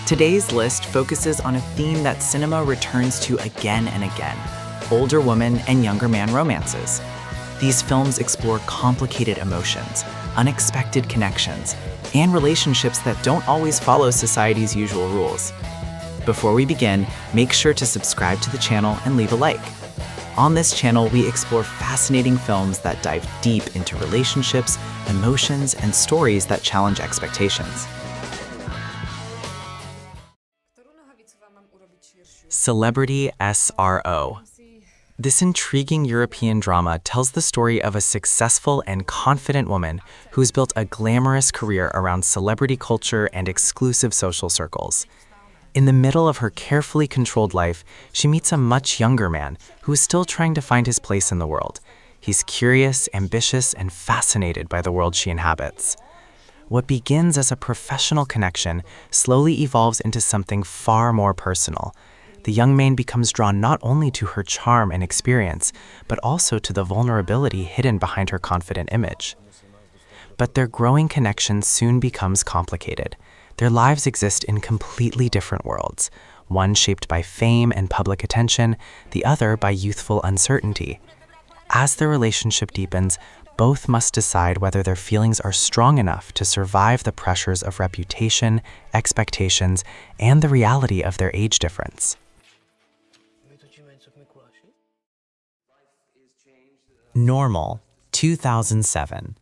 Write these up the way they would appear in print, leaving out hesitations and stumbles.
Today's list focuses on a theme that cinema returns to again and again: older woman and younger man romances. These films explore complicated emotions, unexpected connections, and relationships that don't always follow society's usual rules. Before we begin, make sure to subscribe to the channel and leave a like. On this channel, we explore fascinating films that dive deep into relationships, emotions, and stories that challenge expectations. Celebrity SRO. This intriguing European drama tells the story of a successful and confident woman who's built a glamorous career around celebrity culture and exclusive social circles. In the middle of her carefully controlled life, she meets a much younger man who is still trying to find his place in the world. He's curious, ambitious, and fascinated by the world she inhabits. What begins as a professional connection slowly evolves into something far more personal. The young man becomes drawn not only to her charm and experience, but also to the vulnerability hidden behind her confident image. But their growing connection soon becomes complicated. Their lives exist in completely different worlds, one shaped by fame and public attention, the other by youthful uncertainty. As their relationship deepens, both must decide whether their feelings are strong enough to survive the pressures of reputation, expectations, and the reality of their age difference. Normal, 2007.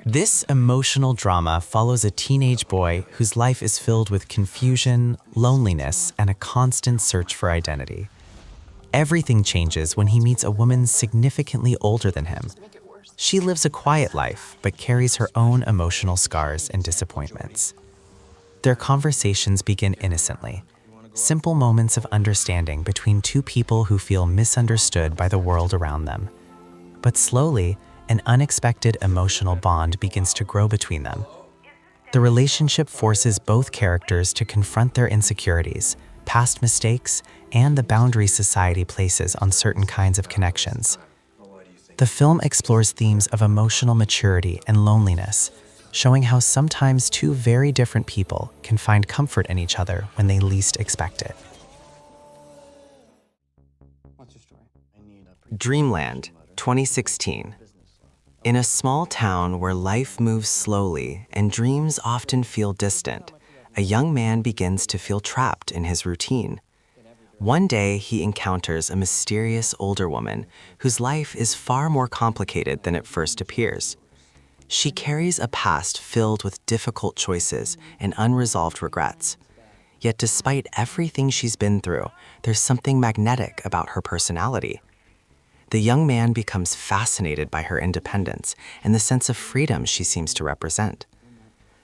This emotional drama follows a teenage boy whose life is filled with confusion, loneliness, and a constant search for identity. Everything changes when he meets a woman significantly older than him. She lives a quiet life, but carries her own emotional scars and disappointments. Their conversations begin innocently, simple moments of understanding between two people who feel misunderstood by the world around them. But slowly, an unexpected emotional bond begins to grow between them. The relationship forces both characters to confront their insecurities, past mistakes, and the boundaries society places on certain kinds of connections. The film explores themes of emotional maturity and loneliness, showing how sometimes two very different people can find comfort in each other when they least expect it. Dreamland, 2016. In a small town where life moves slowly and dreams often feel distant, a young man begins to feel trapped in his routine. One day, he encounters a mysterious older woman whose life is far more complicated than it first appears. She carries a past filled with difficult choices and unresolved regrets. Yet despite everything she's been through, there's something magnetic about her personality. The young man becomes fascinated by her independence and the sense of freedom she seems to represent.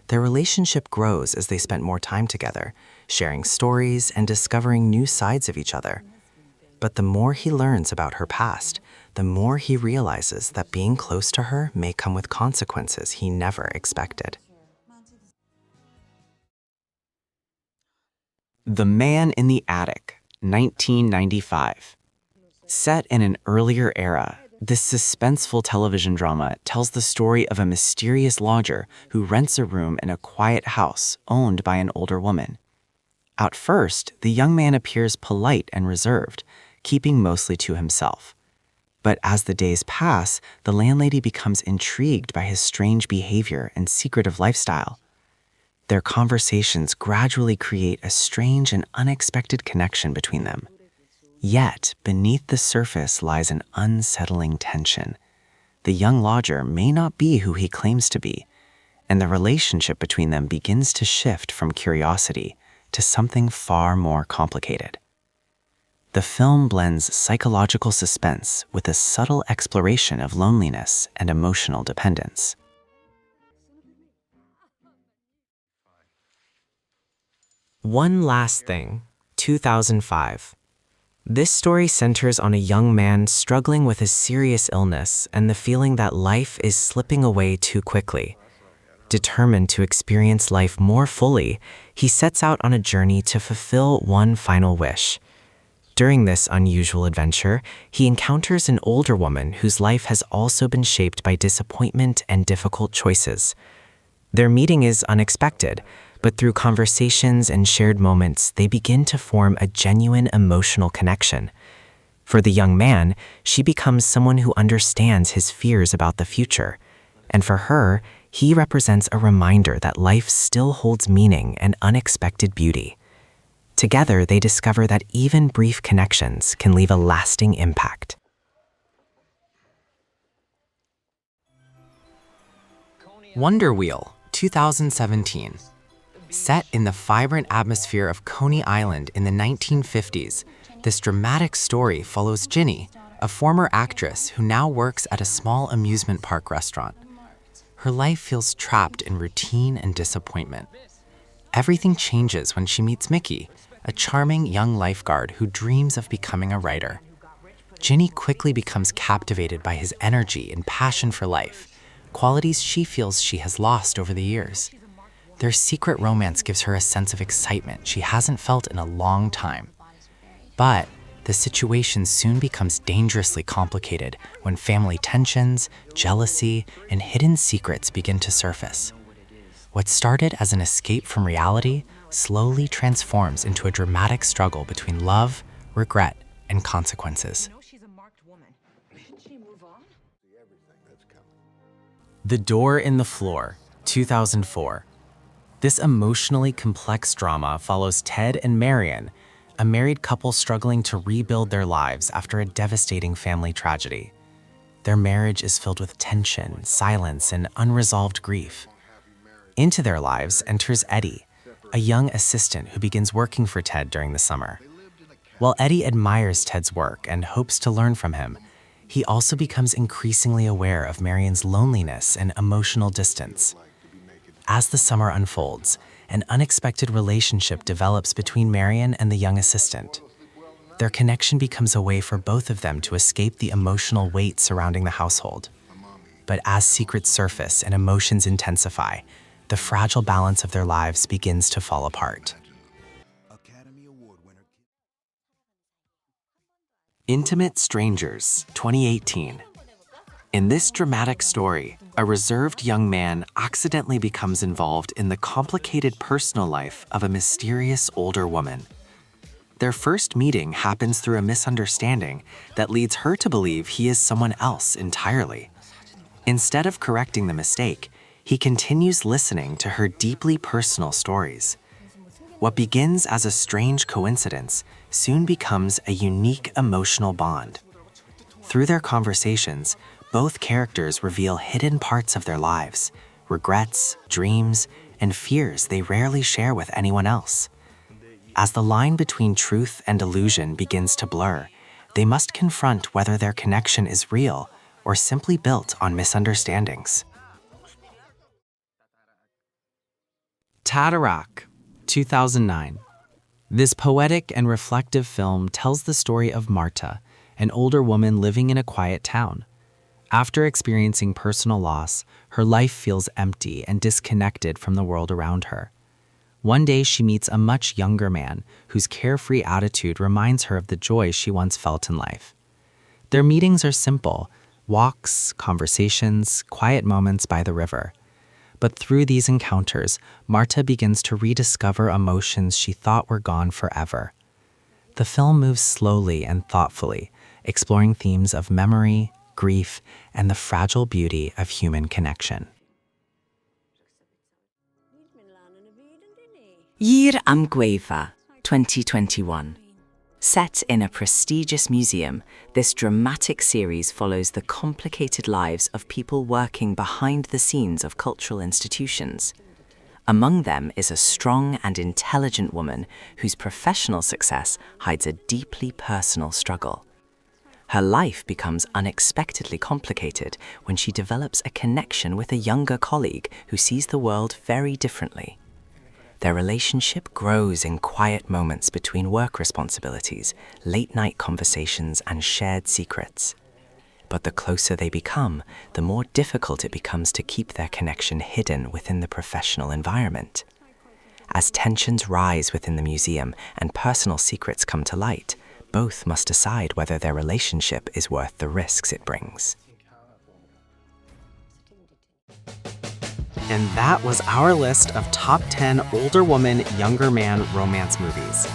Their relationship grows as they spend more time together, sharing stories and discovering new sides of each other. But the more he learns about her past, the more he realizes that being close to her may come with consequences he never expected. The Man in the Attic, 1995. Set in an earlier era, this suspenseful television drama tells the story of a mysterious lodger who rents a room in a quiet house owned by an older woman. At first, the young man appears polite and reserved, keeping mostly to himself. But as the days pass, the landlady becomes intrigued by his strange behavior and secretive lifestyle. Their conversations gradually create a strange and unexpected connection between them. Yet, beneath the surface lies an unsettling tension. The young lodger may not be who he claims to be, and the relationship between them begins to shift from curiosity to something far more complicated. The film blends psychological suspense with a subtle exploration of loneliness and emotional dependence. One Last Thing, 2005. This story centers on a young man struggling with a serious illness and the feeling that life is slipping away too quickly. Determined to experience life more fully, he sets out on a journey to fulfill one final wish. During this unusual adventure, he encounters an older woman whose life has also been shaped by disappointment and difficult choices. Their meeting is unexpected, But through conversations and shared moments, they begin to form a genuine emotional connection. For the young man, she becomes someone who understands his fears about the future. And for her, he represents a reminder that life still holds meaning and unexpected beauty. Together, they discover that even brief connections can leave a lasting impact. Wonder Wheel, 2017. Set in the vibrant atmosphere of Coney Island in the 1950s, this dramatic story follows Ginny, a former actress who now works at a small amusement park restaurant. Her life feels trapped in routine and disappointment. Everything changes when she meets Mickey, a charming young lifeguard who dreams of becoming a writer. Ginny quickly becomes captivated by his energy and passion for life, qualities she feels she has lost over the years. Their secret romance gives her a sense of excitement she hasn't felt in a long time. But the situation soon becomes dangerously complicated when family tensions, jealousy, and hidden secrets begin to surface. What started as an escape from reality slowly transforms into a dramatic struggle between love, regret, and consequences. The Door in the Floor, 2004. This emotionally complex drama follows Ted and Marion, a married couple struggling to rebuild their lives after a devastating family tragedy. Their marriage is filled with tension, silence, and unresolved grief. Into their lives enters Eddie, a young assistant who begins working for Ted during the summer. While Eddie admires Ted's work and hopes to learn from him, he also becomes increasingly aware of Marion's loneliness and emotional distance. As the summer unfolds, an unexpected relationship develops between Marion and the young assistant. Their connection becomes a way for both of them to escape the emotional weight surrounding the household. But as secrets surface and emotions intensify, the fragile balance of their lives begins to fall apart. Intimate Strangers, 2018. In this dramatic story, a reserved young man accidentally becomes involved in the complicated personal life of a mysterious older woman. Their first meeting happens through a misunderstanding that leads her to believe he is someone else entirely. Instead of correcting the mistake, he continues listening to her deeply personal stories. What begins as a strange coincidence soon becomes a unique emotional bond. Through their conversations, both characters reveal hidden parts of their lives, regrets, dreams, and fears they rarely share with anyone else. As the line between truth and illusion begins to blur, they must confront whether their connection is real or simply built on misunderstandings. Tatarak, 2009. This poetic and reflective film tells the story of Marta, an older woman living in a quiet town. After experiencing personal loss, her life feels empty and disconnected from the world around her. One day she meets a much younger man whose carefree attitude reminds her of the joy she once felt in life. Their meetings are simple: walks, conversations, quiet moments by the river. But through these encounters, Marta begins to rediscover emotions she thought were gone forever. The film moves slowly and thoughtfully, exploring themes of memory, grief, and the fragile beauty of human connection. Year am Gwaedha, 2021. Set in a prestigious museum, this dramatic series follows the complicated lives of people working behind the scenes of cultural institutions. Among them is a strong and intelligent woman whose professional success hides a deeply personal struggle. Her life becomes unexpectedly complicated when she develops a connection with a younger colleague who sees the world very differently. Their relationship grows in quiet moments between work responsibilities, late-night conversations, and shared secrets. But the closer they become, the more difficult it becomes to keep their connection hidden within the professional environment. As tensions rise within the museum and personal secrets come to light, both must decide whether their relationship is worth the risks it brings. And that was our list of top 10 older woman, younger man romance movies.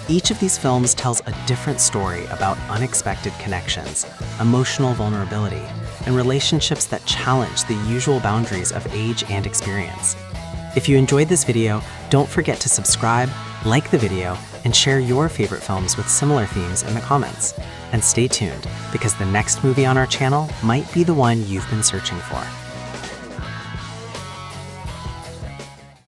Each of these films tells a different story about unexpected connections, emotional vulnerability, and relationships that challenge the usual boundaries of age and experience. If you enjoyed this video, don't forget to subscribe, like the video, and share your favorite films with similar themes in the comments. And stay tuned, because the next movie on our channel might be the one you've been searching for.